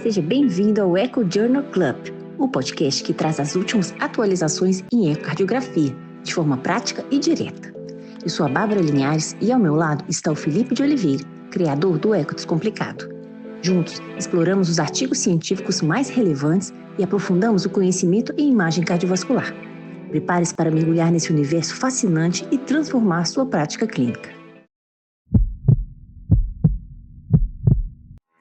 Seja bem-vindo ao Echo Journal Club, o podcast que traz as últimas atualizações em ecocardiografia, de forma prática e direta. Eu sou a Bárbara Linhares e ao meu lado está o Felipe de Oliveira, criador do Eco Descomplicado. Juntos, exploramos os artigos científicos mais relevantes e aprofundamos o conhecimento em imagem cardiovascular. Prepare-se para mergulhar nesse universo fascinante e transformar sua prática clínica.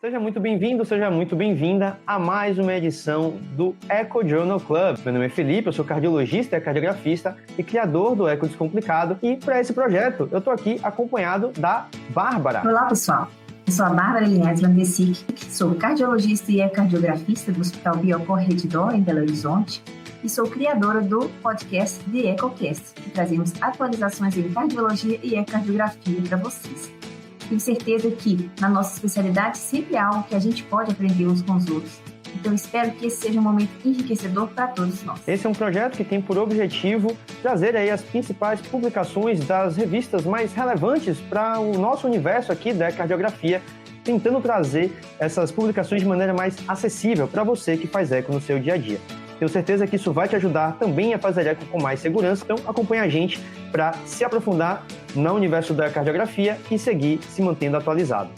Seja muito bem-vindo, seja muito bem-vinda a mais uma edição do Echo Journal Club. Meu nome é Felipe, eu sou cardiologista e cardiografista e criador do Eco Descomplicado. E para esse projeto, eu estou aqui acompanhado da Bárbara. Olá, pessoal. Eu sou a Bárbara Linhares Landesic, sou cardiologista e cardiografista do Hospital Biocor Redditor, em Belo Horizonte, e sou criadora do podcast The EcoCast, que trazemos atualizações em cardiologia e ecocardiografia para vocês. Tenho certeza que, na nossa especialidade, sempre há algo que a gente pode aprender uns com os outros. Então, espero que esse seja um momento enriquecedor para todos nós. Esse é um projeto que tem por objetivo trazer aí as principais publicações das revistas mais relevantes para o nosso universo aqui da cardiografia, tentando trazer essas publicações de maneira mais acessível para você que faz eco no seu dia a dia. Tenho certeza que isso vai te ajudar também a fazer eco com mais segurança, então acompanha a gente para se aprofundar no universo da cardiografia e seguir se mantendo atualizado.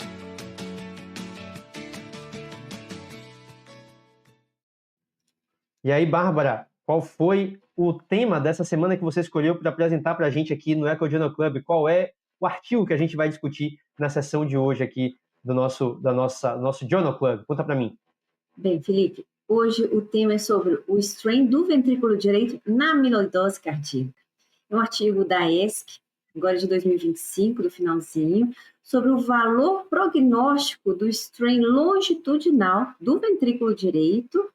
E aí, Bárbara, qual foi o tema dessa semana que você escolheu para apresentar para a gente aqui no Echo Journal Club? Qual é o artigo que a gente vai discutir na sessão de hoje aqui do nosso Journal Club? Conta para mim. Bem, Felipe, hoje o tema é sobre o strain do ventrículo direito na amiloidose cardíaca. É um artigo da ESC, agora de 2025, do finalzinho, sobre o valor prognóstico do strain longitudinal do ventrículo direito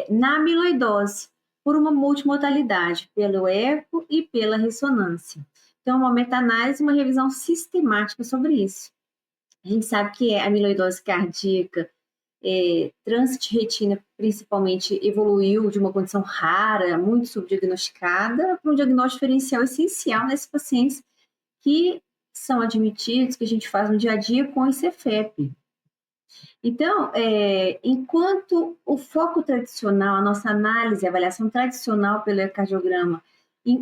na amiloidose, por uma multimodalidade, pelo eco e pela ressonância. Então, uma meta-análise, uma revisão sistemática sobre isso. A gente sabe que a amiloidose cardíaca, trânsito de retina, principalmente, evoluiu de uma condição rara, muito subdiagnosticada, para um diagnóstico diferencial essencial nesses pacientes que são admitidos, que a gente faz no dia a dia com esse EFEP. Então, enquanto o foco tradicional, a nossa análise, a avaliação tradicional pelo ecocardiograma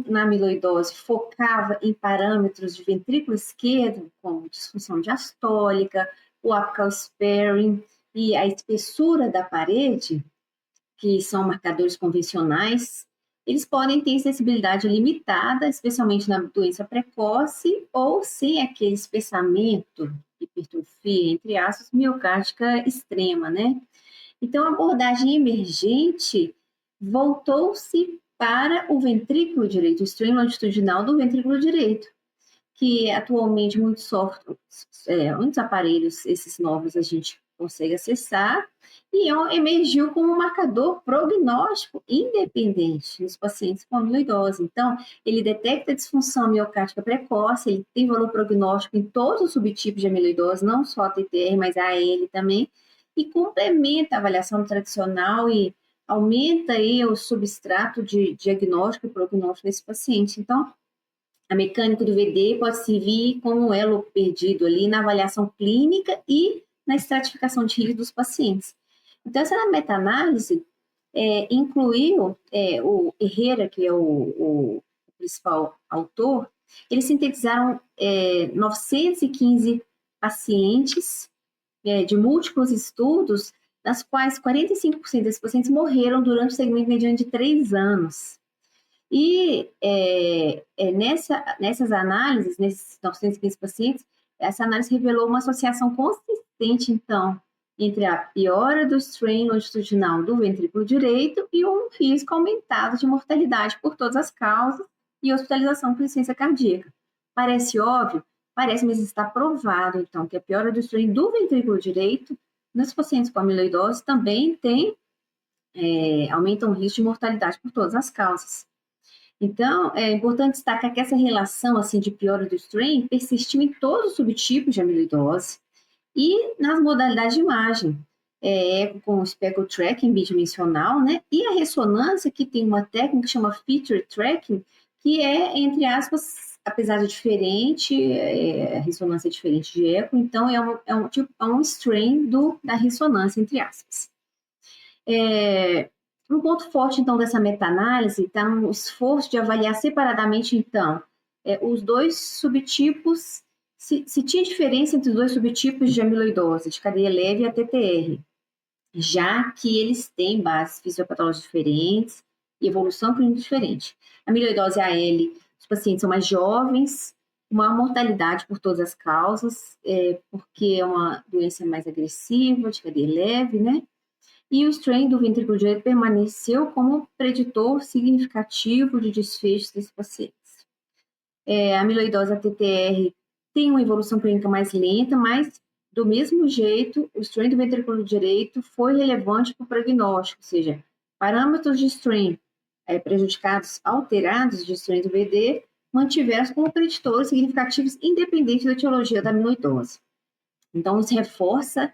na amiloidose focava em parâmetros de ventrículo esquerdo, como disfunção diastólica, o apical sparing e a espessura da parede, que são marcadores convencionais, eles podem ter sensibilidade limitada, especialmente na doença precoce ou sem aquele espessamento, hipertrofia, entre aspas, miocárdica extrema, né? Então, a abordagem emergente voltou-se para o ventrículo direito, o strain longitudinal do ventrículo direito, que atualmente muitos aparelhos, esses novos, a gente consegue acessar, e emergiu como um marcador prognóstico independente nos pacientes com amiloidose. Então, ele detecta a disfunção miocárdica precoce, ele tem valor prognóstico em todos os subtipos de amiloidose, não só a TTR, mas a AL também, e complementa a avaliação tradicional e aumenta aí o substrato de diagnóstico e prognóstico desse paciente. Então, a mecânica do VD pode servir como um elo perdido ali na avaliação clínica e na estratificação de risco dos pacientes. Então, essa meta-análise incluiu o Herrera, que é o principal autor, eles sintetizaram 915 pacientes de múltiplos estudos, das quais 45% desses pacientes morreram durante o segmento mediano de 3 anos. E nessas análises, nesses 915 pacientes, essa análise revelou uma associação consistente, então, entre a piora do strain longitudinal do ventrículo direito e um risco aumentado de mortalidade por todas as causas e hospitalização por insuficiência cardíaca. Parece óbvio? Parece, mas está provado, então, que a piora do strain do ventrículo direito nos pacientes com amiloidose também aumenta o risco de mortalidade por todas as causas. Então, é importante destacar que essa relação assim, de piora do strain persistiu em todos os subtipos de amiloidose e nas modalidades de imagem, com o speckle tracking bidimensional, né? E a ressonância, que tem uma técnica que chama feature tracking, que é, entre aspas, apesar de diferente, a ressonância é diferente de eco, então é um strain da ressonância, entre aspas. Um ponto forte, então, dessa meta-análise está no esforço de avaliar separadamente, então, os dois subtipos, se tinha diferença entre os dois subtipos de amiloidose, de cadeia leve e a TTR, já que eles têm bases fisiopatológicas diferentes e evolução clínica diferente. A amiloidose AL, os pacientes são mais jovens, maior mortalidade por todas as causas, porque é uma doença mais agressiva, de cadeia leve, né? E o strain do ventrículo direito permaneceu como preditor significativo de desfecho desses pacientes. A amiloidose ATTR tem uma evolução clínica mais lenta, mas, do mesmo jeito, o strain do ventrículo direito foi relevante para o prognóstico, ou seja, parâmetros de strain prejudicados, alterados de strain do VD, mantiveram como preditores significativos independente da etiologia da amiloidose. Então, isso reforça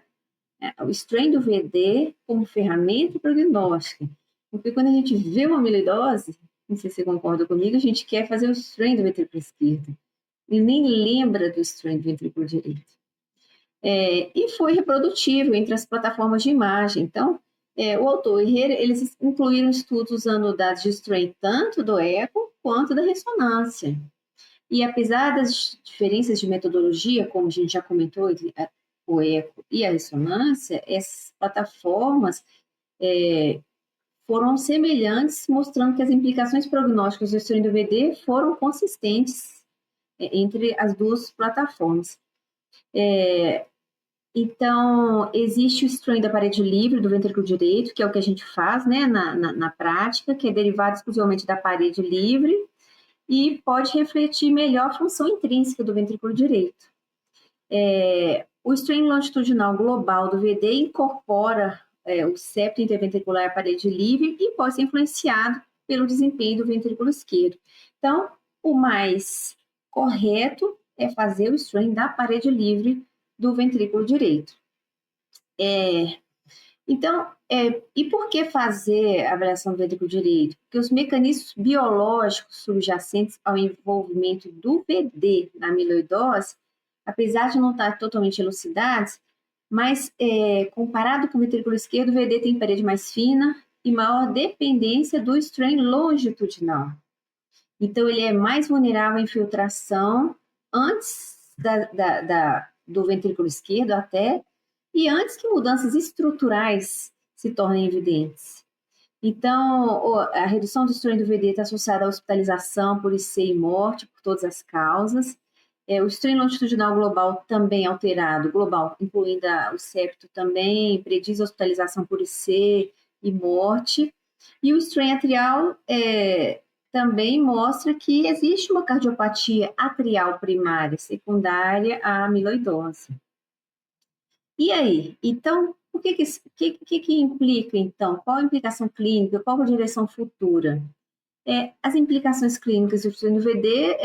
o strain do VD como ferramenta prognóstica. Porque quando a gente vê uma amiloidose, não sei se você concorda comigo, a gente quer fazer o strain do ventrículo esquerdo. E nem lembra do strain do ventrículo direito. E foi reprodutivo entre as plataformas de imagem. Então, o autor e Herrera, eles incluíram estudos usando dados de strain tanto do eco quanto da ressonância. E apesar das diferenças de metodologia, como a gente já comentou, entre o eco e a ressonância, essas plataformas foram semelhantes, mostrando que as implicações prognósticas do strain do VD foram consistentes entre as duas plataformas. Então, existe o strain da parede livre do ventrículo direito, que é o que a gente faz, né, na prática, que é derivado exclusivamente da parede livre e pode refletir melhor a função intrínseca do ventrículo direito. O strain longitudinal global do VD incorpora o septo interventricular e a parede livre e pode ser influenciado pelo desempenho do ventrículo esquerdo. Então, o mais correto é fazer o strain da parede livre do ventrículo direito. Então, e por que fazer a avaliação do ventrículo direito? Porque os mecanismos biológicos subjacentes ao envolvimento do VD na amiloidose, apesar de não estar totalmente elucidados, mas comparado com o ventrículo esquerdo, o VD tem parede mais fina e maior dependência do strain longitudinal. Então, ele é mais vulnerável à infiltração antes do ventrículo esquerdo até, e antes que mudanças estruturais se tornem evidentes. Então, a redução do strain do VD está associada à hospitalização por IC e morte, por todas as causas. O strain longitudinal global também alterado, global, incluindo o septo, também prediz hospitalização por IC e morte. E o strain atrial também mostra que existe uma cardiopatia atrial primária, secundária à amiloidose. E aí? Então, o que implica, então? Qual a implicação clínica? Qual a direção futura? As implicações clínicas do strain do VD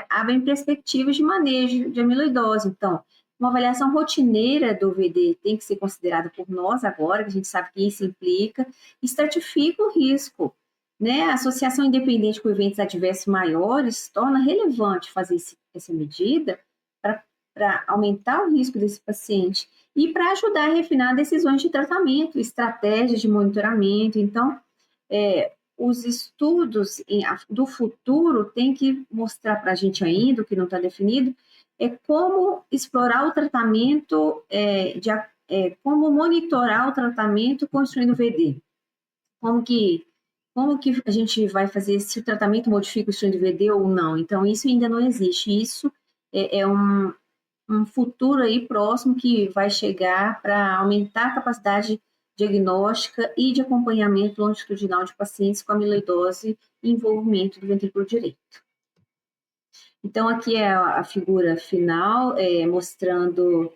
abrem perspectivas de manejo de amiloidose. Então, uma avaliação rotineira do VD tem que ser considerada por nós agora, que a gente sabe que isso implica, estratifica o risco. Né? A associação independente com eventos adversos maiores torna relevante fazer essa medida para aumentar o risco desse paciente e para ajudar a refinar decisões de tratamento, estratégias de monitoramento. Então, os estudos do futuro têm que mostrar para a gente ainda, o que não está definido, como explorar o tratamento, como monitorar o tratamento construindo o VD. Como que a gente vai fazer se o tratamento modifica o strain do VD ou não. Então, isso ainda não existe. Isso é um futuro aí próximo que vai chegar para aumentar a capacidade diagnóstica e de acompanhamento longitudinal de pacientes com amiloidose e envolvimento do ventrículo direito. Então, aqui é a figura final, mostrando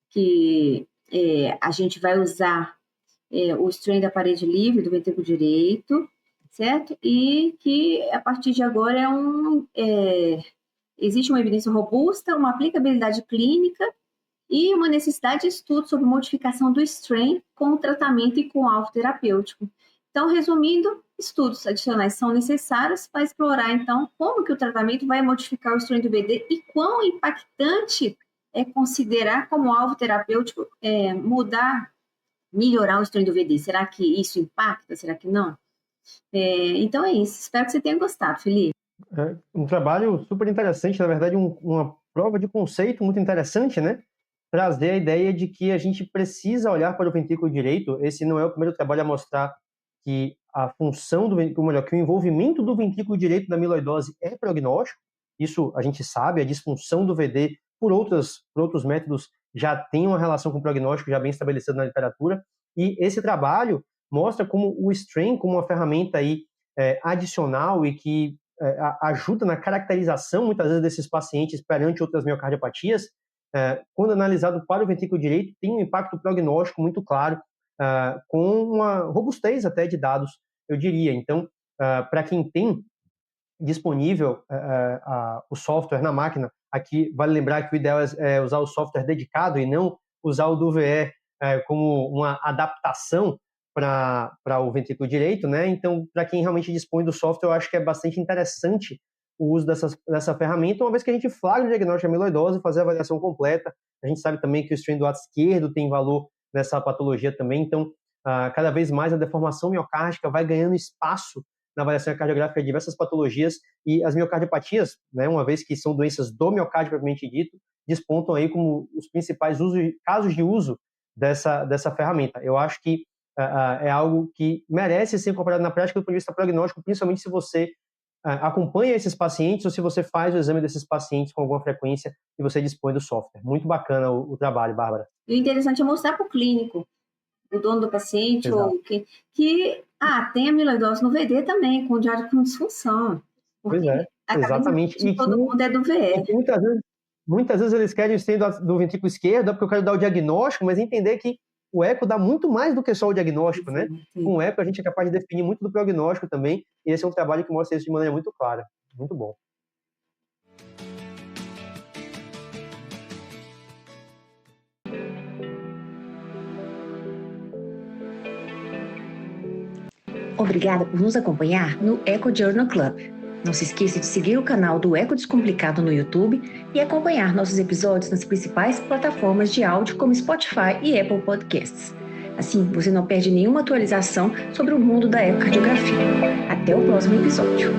que a gente vai usar o strain da parede livre do ventrículo direito, certo? E que, a partir de agora, existe uma evidência robusta, uma aplicabilidade clínica e uma necessidade de estudo sobre modificação do strain com o tratamento e com o alvo terapêutico. Então, resumindo, estudos adicionais são necessários para explorar, então, como que o tratamento vai modificar o strain do VD e quão impactante é considerar como alvo terapêutico melhorar o strain do VD. Será que isso impacta? Será que não? Então é isso. Espero que você tenha gostado, Felipe. Um trabalho super interessante, na verdade, uma prova de conceito muito interessante, né? Trazer a ideia de que a gente precisa olhar para o ventrículo direito. Esse não é o primeiro trabalho a mostrar que a função que o envolvimento do ventrículo direito na amiloidose é prognóstico. Isso a gente sabe, a disfunção do VD por outros métodos já tem uma relação com o prognóstico já bem estabelecido na literatura. E esse trabalho mostra como o strain, como uma ferramenta aí, adicional e que ajuda na caracterização, muitas vezes, desses pacientes perante outras miocardiopatias, quando analisado para o ventrículo direito, tem um impacto prognóstico muito claro, com uma robustez até de dados, eu diria. Então, para quem tem disponível o software na máquina, aqui vale lembrar que o ideal é usar o software dedicado e não usar o do VE como uma adaptação para o ventrículo direito, né? Então, para quem realmente dispõe do software, eu acho que é bastante interessante o uso dessa ferramenta, uma vez que a gente flagra o diagnóstico de amiloidose, fazer a avaliação completa. A gente sabe também que o strain do lado esquerdo tem valor nessa patologia também, então, cada vez mais a deformação miocárdica vai ganhando espaço na avaliação cardiográfica de diversas patologias, e as miocardiopatias, né, uma vez que são doenças do miocárdio propriamente dito, despontam aí como os principais casos de uso dessa ferramenta. Eu acho que é algo que merece ser incorporado na prática do ponto de vista prognóstico, principalmente se você acompanha esses pacientes ou se você faz o exame desses pacientes com alguma frequência e você dispõe do software. Muito bacana o trabalho, Bárbara. E o interessante é mostrar para o clínico, o dono do paciente, Exato. ou que tem amiloidose no VD também, com diário com disfunção. Pois é, exatamente. E todo mundo é do VE. E muitas vezes eles querem o strain do ventrículo esquerdo, porque eu quero dar o diagnóstico, mas entender que o eco dá muito mais do que só o diagnóstico, né? Sim. Com o eco a gente é capaz de definir muito do prognóstico também, e esse é um trabalho que mostra isso de maneira muito clara. Muito bom. Obrigada por nos acompanhar no Echo Journal Club. Não se esqueça de seguir o canal do Eco Descomplicado no YouTube e acompanhar nossos episódios nas principais plataformas de áudio como Spotify e Apple Podcasts. Assim, você não perde nenhuma atualização sobre o mundo da ecocardiografia. Até o próximo episódio.